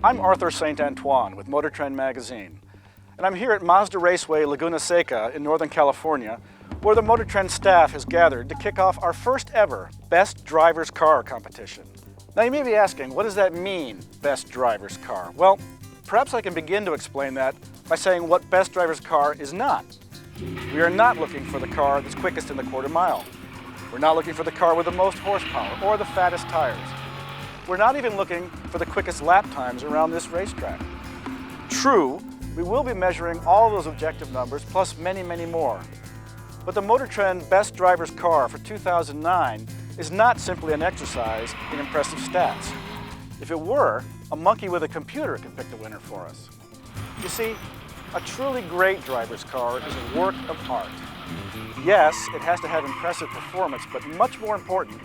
I'm Arthur St. Antoine with MotorTrend magazine, and I'm here at Mazda Raceway Laguna Seca in Northern California, where the MotorTrend staff has gathered to kick off our first ever Best Driver's Car competition. Now you may be asking, what does that mean, Best Driver's Car? Well, perhaps I can begin to explain that by saying what Best Driver's Car is not. We are not looking for the car that's quickest in the quarter mile. We're not looking for the car with the most horsepower or the fattest tires. We're not even looking for the quickest lap times around this racetrack. True, we will be measuring all those objective numbers plus many, many more. But the MotorTrend Best Driver's Car for 2009 is not simply an exercise in impressive stats. If it were, a monkey with a computer could pick the winner for us. You see, a truly great driver's car is a work of art. Yes, it has to have impressive performance, but much more important,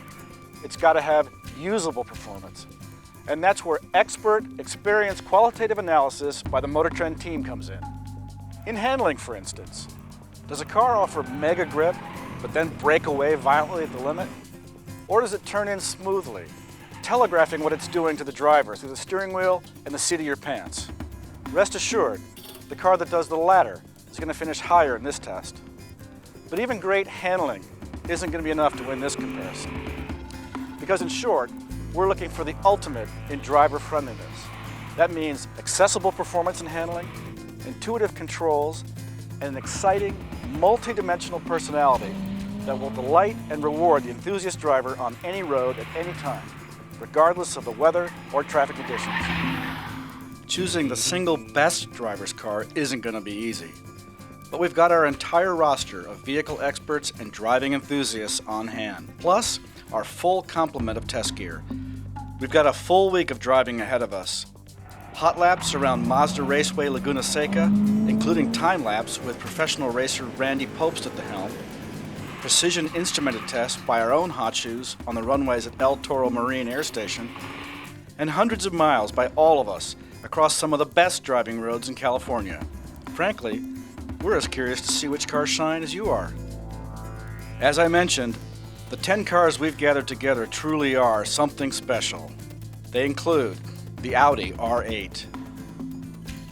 it's got to have usable performance. And that's where expert, experienced qualitative analysis by the MotorTrend team comes in. In handling, for instance, does a car offer mega grip, but then break away violently at the limit? Or does it turn in smoothly, telegraphing what it's doing to the driver through the steering wheel and the seat of your pants? Rest assured, the car that does the latter is going to finish higher in this test. But even great handling isn't going to be enough to win this comparison. Because in short, we're looking for the ultimate in driver friendliness. That means accessible performance and handling, intuitive controls, and an exciting, multi-dimensional personality that will delight and reward the enthusiast driver on any road at any time, regardless of the weather or traffic conditions. Choosing the single best driver's car isn't going to be easy. But we've got our entire roster of vehicle experts and driving enthusiasts on hand, plus our full complement of test gear. We've got a full week of driving ahead of us. Hot laps around Mazda Raceway Laguna Seca, including time laps with professional racer Randy Popst at the helm, precision instrumented tests by our own hot shoes on the runways at El Toro Marine Air Station, and hundreds of miles by all of us across some of the best driving roads in California. Frankly, we're as curious to see which cars shine as you are. As I mentioned, the 10 cars we've gathered together truly are something special. They include the Audi R8,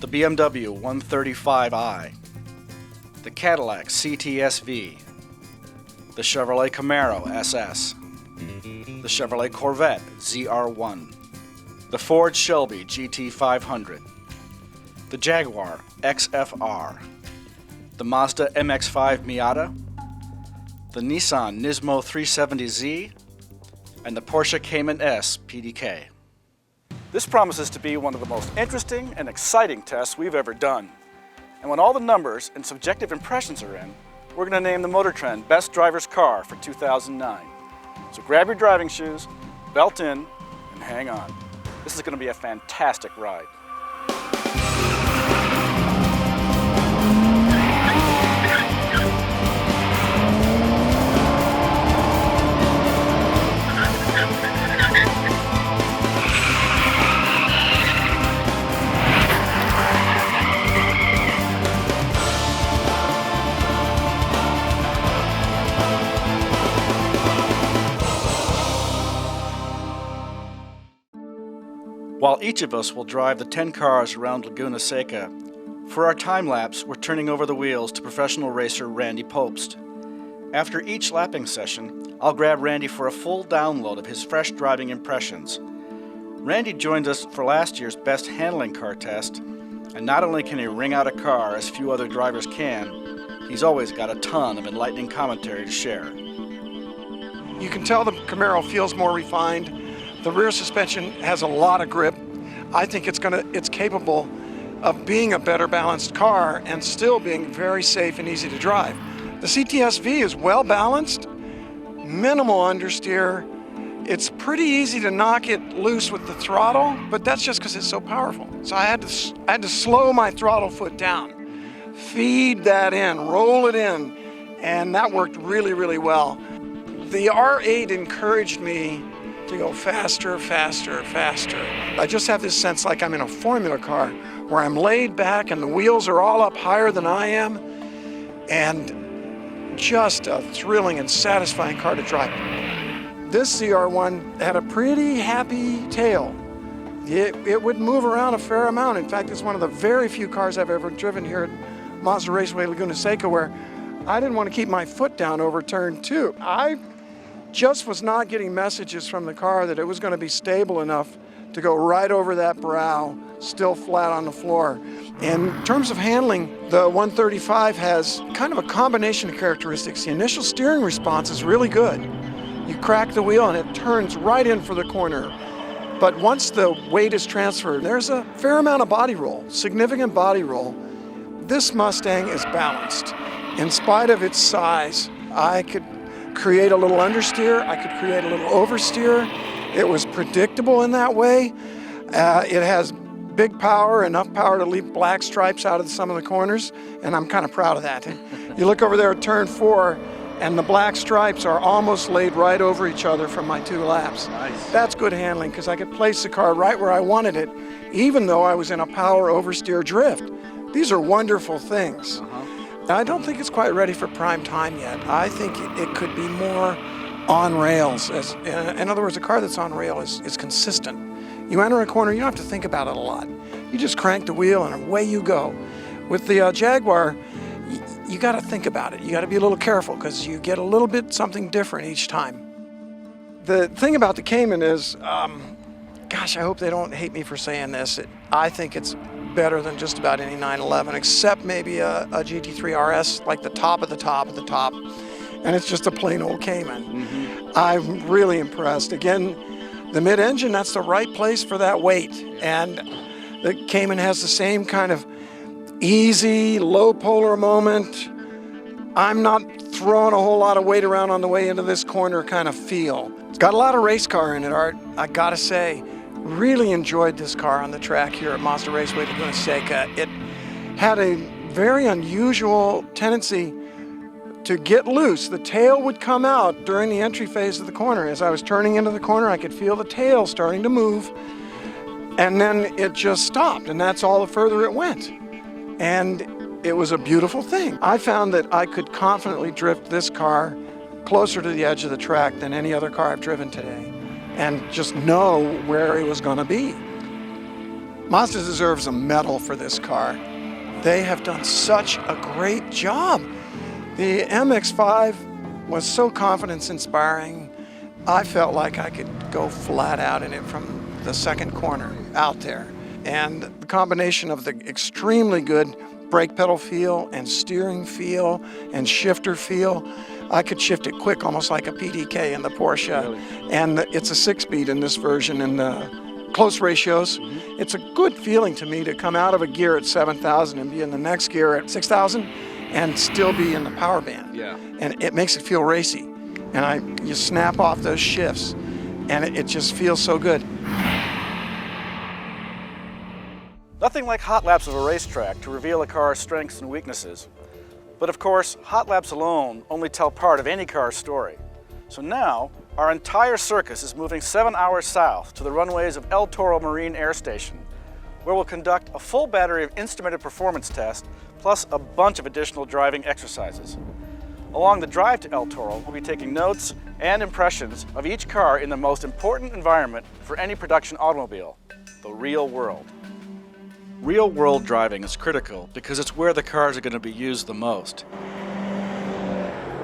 the BMW 135i, the Cadillac CT-SV, the Chevrolet Camaro SS, the Chevrolet Corvette ZR1, the Ford Shelby GT500, the Jaguar XFR, the Mazda MX-5 Miata, the Nissan Nismo 370Z, and the Porsche Cayman S PDK. This promises to be one of the most interesting and exciting tests we've ever done. And when all the numbers and subjective impressions are in, we're going to name the MotorTrend Best Driver's Car for 2009. So grab your driving shoes, belt in, and hang on. This is going to be a fantastic ride. While each of us will drive the 10 cars around Laguna Seca, for our time lapse, we're turning over the wheels to professional racer Randy Popst. After each lapping session, I'll grab Randy for a full download of his fresh driving impressions. Randy joined us for last year's Best Handling Car test, and not only can he ring out a car as few other drivers can, he's always got a ton of enlightening commentary to share. You can tell the Camaro feels more refined. The rear suspension has a lot of grip. I think it's capable of being a better balanced car and still being very safe and easy to drive. The CT-SV is well balanced, minimal understeer. It's pretty easy to knock it loose with the throttle, but that's just because it's so powerful. So I had to slow my throttle foot down, feed that in, roll it in, and that worked really, really well. The R8 encouraged me to go faster, faster, faster. I just have this sense like I'm in a formula car where I'm laid back and the wheels are all up higher than I am, and just a thrilling and satisfying car to drive. This ZR1 had a pretty happy tail. it would move around a fair amount. In fact, it's one of the very few cars I've ever driven here at Mazda Raceway Laguna Seca where I didn't want to keep my foot down over turn 2. I just was not getting messages from the car that it was going to be stable enough to go right over that brow, still flat on the floor. In terms of handling, the 135 has kind of a combination of characteristics. The initial steering response is really good. You crack the wheel and it turns right in for the corner. But once the weight is transferred, there's a fair amount of body roll, significant body roll. This Mustang is balanced. In spite of its size, I could create a little understeer, I could create a little oversteer. It was predictable in that way. It has big power, enough power to leave black stripes out of some of the corners, and I'm kind of proud of that. You look over there at turn 4, and the black stripes are almost laid right over each other from my 2 laps. Nice. That's good handling because I could place the car right where I wanted it, even though I was in a power oversteer drift. These are wonderful things. I don't think it's quite ready for prime time yet. I think it could be more on rails. In other words, a car that's on rail is consistent. You enter a corner, you don't have to think about it a lot. You just crank the wheel and away you go. With the Jaguar, you got to think about it. You got to be a little careful because you get a little bit something different each time. The thing about the Cayman is, gosh, I hope they don't hate me for saying this. I think it's better than just about any 911, except maybe a GT3 RS, like the top of the top of the top. And it's just a plain old Cayman. I'm really impressed. Again, the mid-engine, that's the right place for that weight. And the Cayman has the same kind of easy, low polar moment. I'm not throwing a whole lot of weight around on the way into this corner kind of feel. It's got a lot of race car in it, Art. I gotta say, really enjoyed this car on the track here at Mazda Raceway Laguna Seca. It had a very unusual tendency to get loose. The tail would come out during the entry phase of the corner. As I was turning into the corner, I could feel the tail starting to move, and then it just stopped, and that's all the further it went. And it was a beautiful thing. I found that I could confidently drift this car closer to the edge of the track than any other car I've driven today, and just know where it was going to be. Mazda deserves a medal for this car. They have done such a great job. The MX-5 was so confidence-inspiring. I felt like I could go flat out in it from the second corner out there. And the combination of the extremely good brake pedal feel and steering feel and shifter feel, I could shift it quick, almost like a PDK in the Porsche. Really? And it's a 6-speed in this version in the close ratios. It's a good feeling to me to come out of a gear at 7,000 and be in the next gear at 6,000 and still be in the power band. Yeah. And it makes it feel racy. And you snap off those shifts and it just feels so good. Nothing like hot laps of a racetrack to reveal a car's strengths and weaknesses. But of course, hot laps alone only tell part of any car's story. So now, our entire circus is moving 7 hours south to the runways of El Toro Marine Air Station, where we'll conduct a full battery of instrumented performance tests, plus a bunch of additional driving exercises. Along the drive to El Toro, we'll be taking notes and impressions of each car in the most important environment for any production automobile, the real world. Real-world driving is critical because it's where the cars are going to be used the most.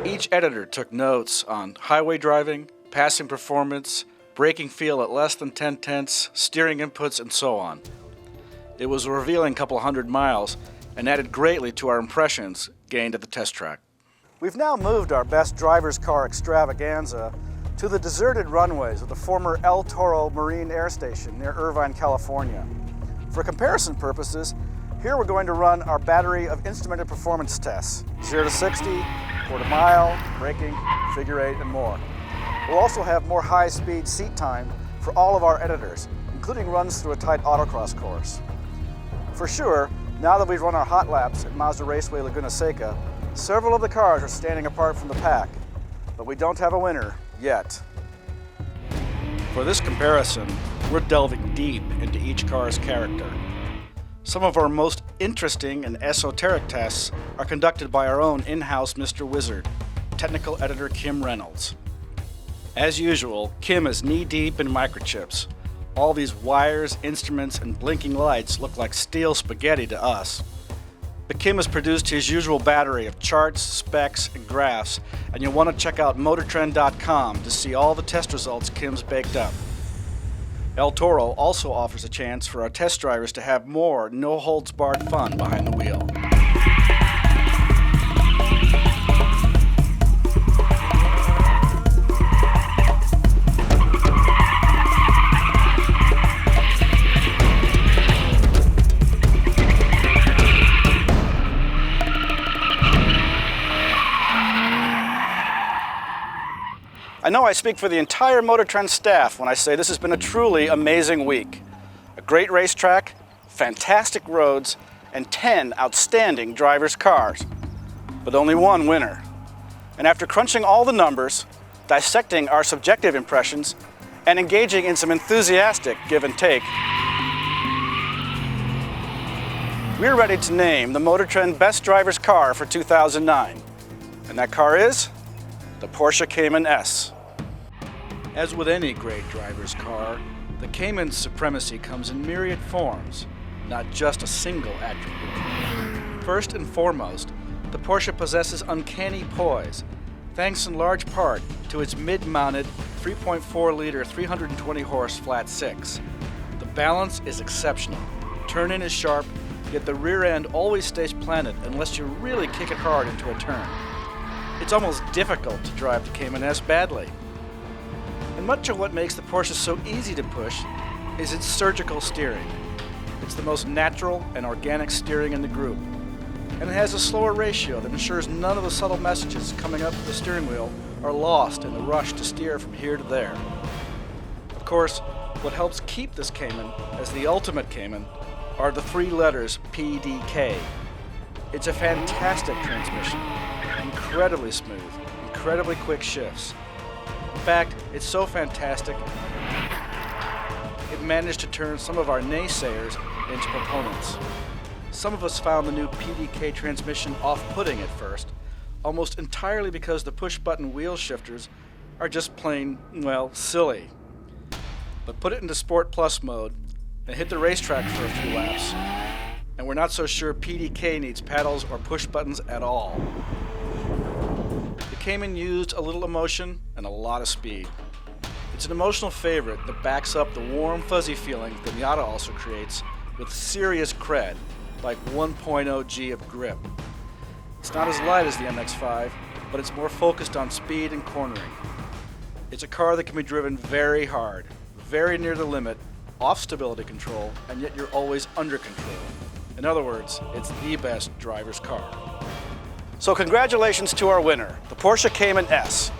Each editor took notes on highway driving, passing performance, braking feel at less than 10 tenths, steering inputs, and so on. It was a revealing couple hundred miles and added greatly to our impressions gained at the test track. We've now moved our best driver's car extravaganza to the deserted runways of the former El Toro Marine Air Station near Irvine, California. For comparison purposes, here we're going to run our battery of instrumented performance tests, 0 to 60, quarter mile, braking, figure 8, and more. We'll also have more high-speed seat time for all of our editors, including runs through a tight autocross course. For sure, now that we've run our hot laps at Mazda Raceway Laguna Seca, several of the cars are standing apart from the pack, but we don't have a winner yet. For this comparison, we're delving deep into each car's character. Some of our most interesting and esoteric tests are conducted by our own in-house Mr. Wizard, technical editor Kim Reynolds. As usual, Kim is knee-deep in microchips, All these wires, instruments, and blinking lights look like steel spaghetti to us. But Kim has produced his usual battery of charts, specs, and graphs, and you'll want to check out MotorTrend.com to see all the test results Kim's baked up. El Toro also offers a chance for our test drivers to have more no-holds-barred fun behind the wheel. I know I speak for the entire MotorTrend staff when I say this has been a truly amazing week. A great racetrack, fantastic roads, and 10 outstanding drivers' cars. But only one winner. And after crunching all the numbers, dissecting our subjective impressions, and engaging in some enthusiastic give and take, we're ready to name the MotorTrend Best Driver's Car for 2009. And that car is the Porsche Cayman S. As with any great driver's car, the Cayman's supremacy comes in myriad forms, not just a single attribute. First and foremost, the Porsche possesses uncanny poise, thanks in large part to its mid-mounted 3.4-liter 320-horse flat six. The balance is exceptional. Turn-in is sharp, yet the rear end always stays planted unless you really kick it hard into a turn. It's almost difficult to drive the Cayman S badly. And much of what makes the Porsche so easy to push is its surgical steering. It's the most natural and organic steering in the group. And it has a slower ratio that ensures none of the subtle messages coming up the steering wheel are lost in the rush to steer from here to there. Of course, what helps keep this Cayman as the ultimate Cayman are the three letters PDK. It's a fantastic transmission, incredibly smooth, incredibly quick shifts. In fact, it's so fantastic, it managed to turn some of our naysayers into proponents. Some of us found the new PDK transmission off-putting at first, almost entirely because the push-button wheel shifters are just plain, well, silly. But put it into Sport Plus mode and hit the racetrack for a few laps, and we're not so sure PDK needs paddles or push buttons at all. The Cayman used a little emotion and a lot of speed. It's an emotional favorite that backs up the warm, fuzzy feeling the Miata also creates with serious cred, like 1.0 G of grip. It's not as light as the MX-5, but it's more focused on speed and cornering. It's a car that can be driven very hard, very near the limit, off stability control, and yet you're always under control. In other words, it's the best driver's car. So congratulations to our winner, the Porsche Cayman S,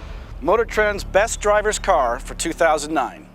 MotorTrend's best driver's car for 2009.